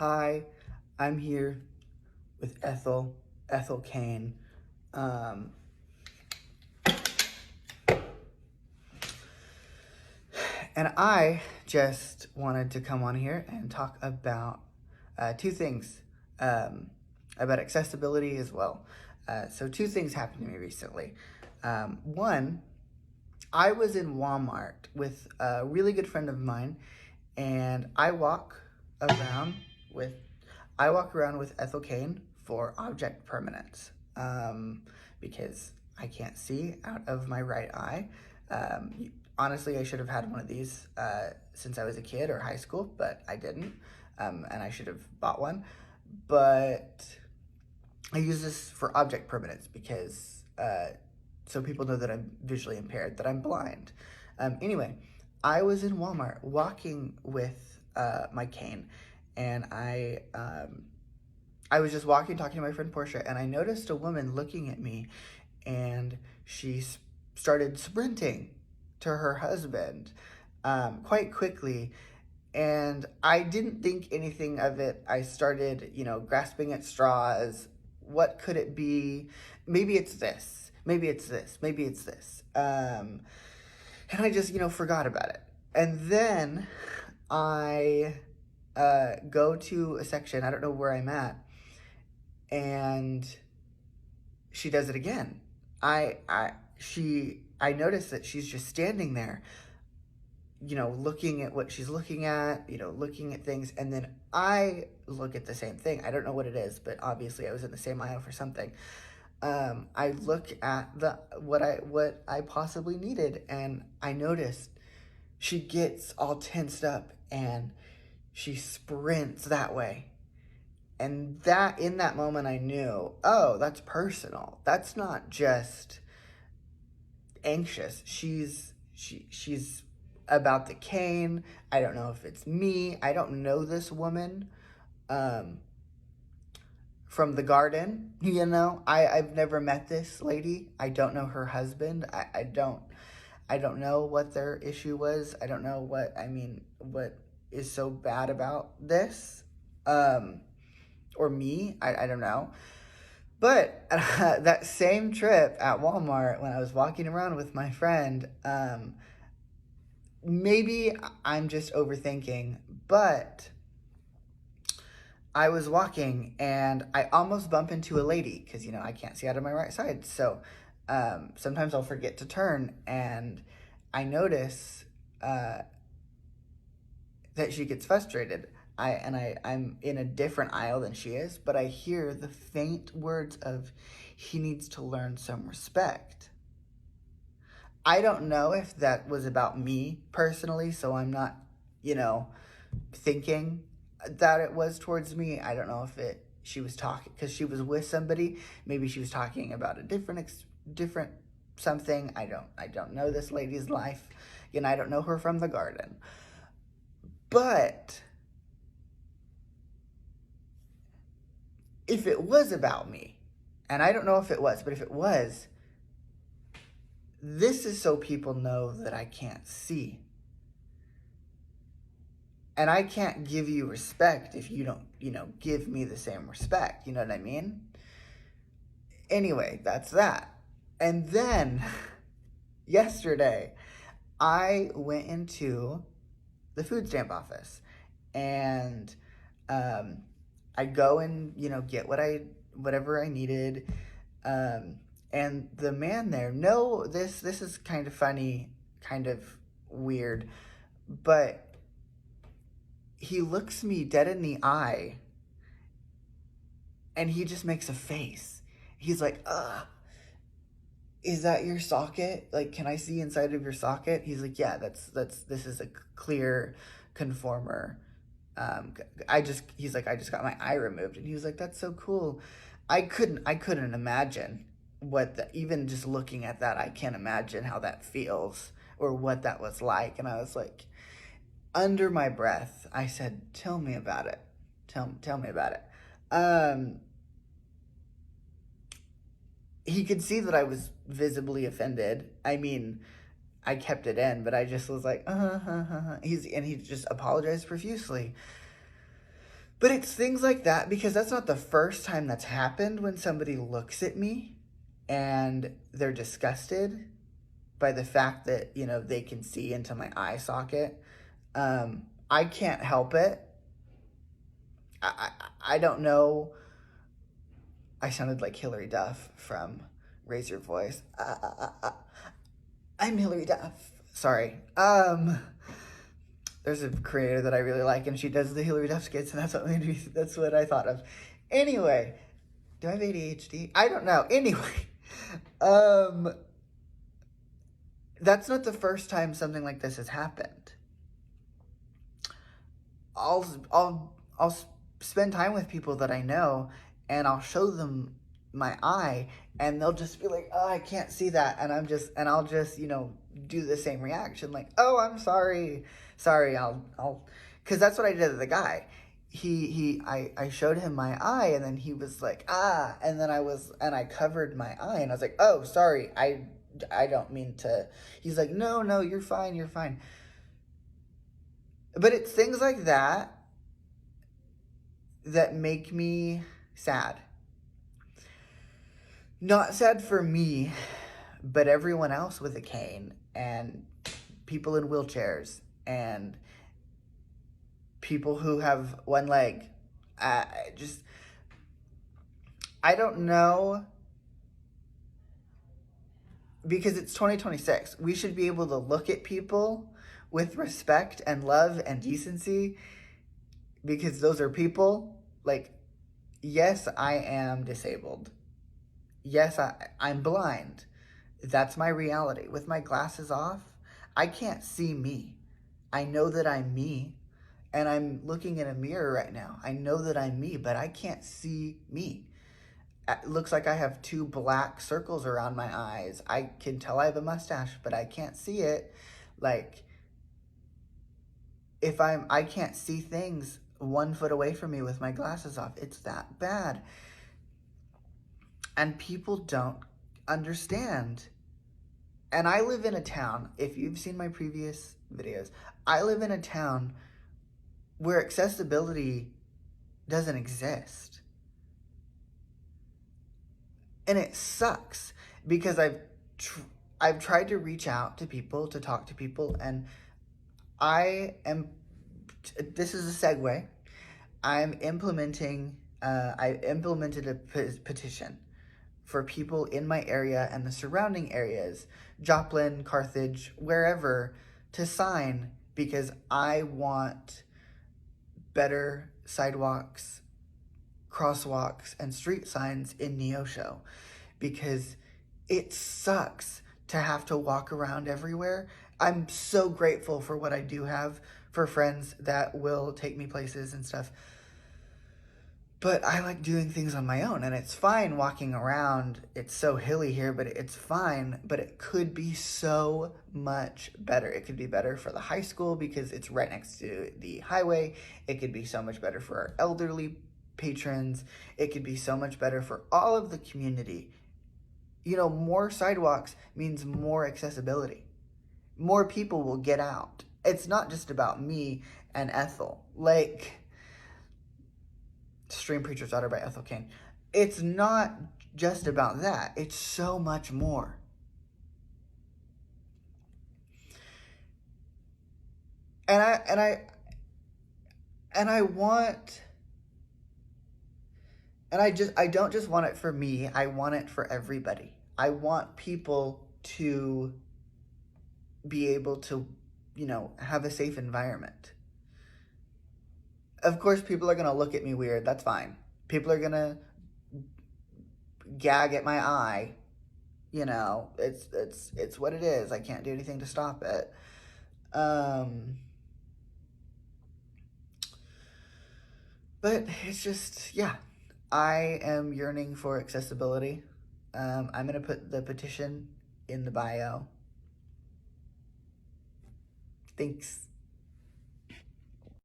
Hi, I'm here with Ethel Kane. Um, and I just wanted to come on here and talk about two things about accessibility as well. So, two things happened to me recently. One, I was in Walmart with a really good friend of mine, and around with I walk around with Ethel Kane for object permanence because I can't see out of my right eye. Honestly, I should have had one of these since I was a kid or high school, but I didn't, and I should have bought one. But I use this for object permanence because so people know that I'm visually impaired, that I'm blind. Anyway, I was in Walmart walking with my cane, and I was just walking, talking to my friend Portia, and I noticed a woman looking at me, and she started sprinting to her husband quite quickly. And I didn't think anything of it. I started, grasping at straws. What could it be? Maybe it's this. Maybe it's this. Maybe it's this. And I just, forgot about it. And then I go to a section, I don't know where I'm at, and she does it again. I notice that she's just standing there, looking at what she's looking at, looking at things, and then I look at the same thing. I don't know what it is, but obviously I was in the same aisle for something. I look at what I possibly needed, and I noticed she gets all tensed up and she sprints that way. And in that moment I knew, oh, that's personal. That's not just anxious. She's about the cane. I don't know if it's me. I don't know this woman from the garden. I've never met this lady. I don't know her husband. I don't know what their issue was. I don't know what is so bad about this. Or me. I don't know. But that same trip at Walmart, when I was walking around with my friend, maybe I'm just overthinking, but I was walking and I almost bump into a lady because, I can't see out of my right side. So sometimes I'll forget to turn, and I notice that she gets frustrated. I'm in a different aisle than she is, but I hear the faint words of, he needs to learn some respect. I don't know if that was about me personally, so I'm not, thinking that it was towards me. I don't know if she was talking, because she was with somebody. Maybe she was talking about a different something. I don't know this lady's life. I don't know her from the garden. But if it was about me, and I don't know if it was, but if it was, this is so people know that I can't see. And I can't give you respect if you don't, give me the same respect. You know what I mean? Anyway, that's that. And then yesterday, I went into the food stamp office, and I go and get whatever I needed, and the man there. No, this is kind of funny, kind of weird, but he looks me dead in the eye, and he just makes a face. He's like, is that your socket? Like, can I see inside of your socket? He's like, yeah, this is a clear conformer. He's like, I just got my eye removed. And he was like, that's so cool. I couldn't imagine even just looking at that, I can't imagine how that feels or what that was like. And I was like, under my breath, I said, tell me about it. Tell me about it. He could see that I was visibly offended. I mean, I kept it in, but I just was like, he just apologized profusely. But it's things like that, because that's not the first time that's happened, when somebody looks at me and they're disgusted by the fact that, they can see into my eye socket. I can't help it. I don't know. I sounded like Hillary Duff from Raise Your Voice. I'm Hillary Duff. Sorry. There's a creator that I really like, and she does the Hillary Duff skits, and that's what I thought of. Anyway, do I have ADHD? I don't know. Anyway, that's not the first time something like this has happened. I'll spend time with people that I know, and I'll show them my eye, and they'll just be like, "Oh, I can't see that," and I'll just do the same reaction, like, "Oh, I'm sorry, I'll," because that's what I did to the guy. I showed him my eye, and then he was like, "Ah," and then I covered my eye, and I was like, "Oh, sorry, I don't mean to." He's like, "No, you're fine." But it's things like that that make me sad. Not sad for me, but everyone else with a cane, and people in wheelchairs, and people who have one leg. I don't know, because it's 2026. We should be able to look at people with respect and love and decency, because those are people. Like, yes, I am disabled. Yes, I'm blind. That's my reality. With my glasses off, I can't see me. I know that I'm me, and I'm looking in a mirror right now. I know that I'm me, but I can't see me. It looks like I have 2 black circles around my eyes. I can tell I have a mustache, but I can't see it. Like, I can't see things 1 foot away from me with my glasses off. It's that bad. And people don't understand. And I live in a town, if you've seen my previous videos, I live in a town where accessibility doesn't exist. And it sucks, because I've tried to reach out to people, to talk to people, and this is a segue, I implemented a petition for people in my area and the surrounding areas, Joplin, Carthage, wherever, to sign, because I want better sidewalks, crosswalks, and street signs in Neosho, because it sucks to have to walk around everywhere. I'm so grateful for what I do have, for friends that will take me places and stuff. But I like doing things on my own, and it's fine walking around. It's so hilly here, but it's fine. But it could be so much better. It could be better for the high school, because it's right next to the highway. It could be so much better for our elderly patrons. It could be so much better for all of the community. More sidewalks means more accessibility. More people will get out. It's not just about me and Ethel. Like, Stream Preacher's Daughter by Ethel Kane. It's not just about that. It's so much more. And I don't just want it for me. I want it for everybody. I want people to be able to, have a safe environment. Of course, people are going to look at me weird. That's fine. People are going to gag at my eye. It's what it is. I can't do anything to stop it. But it's just, yeah. I am yearning for accessibility. I'm going to put the petition in the bio. Thanks.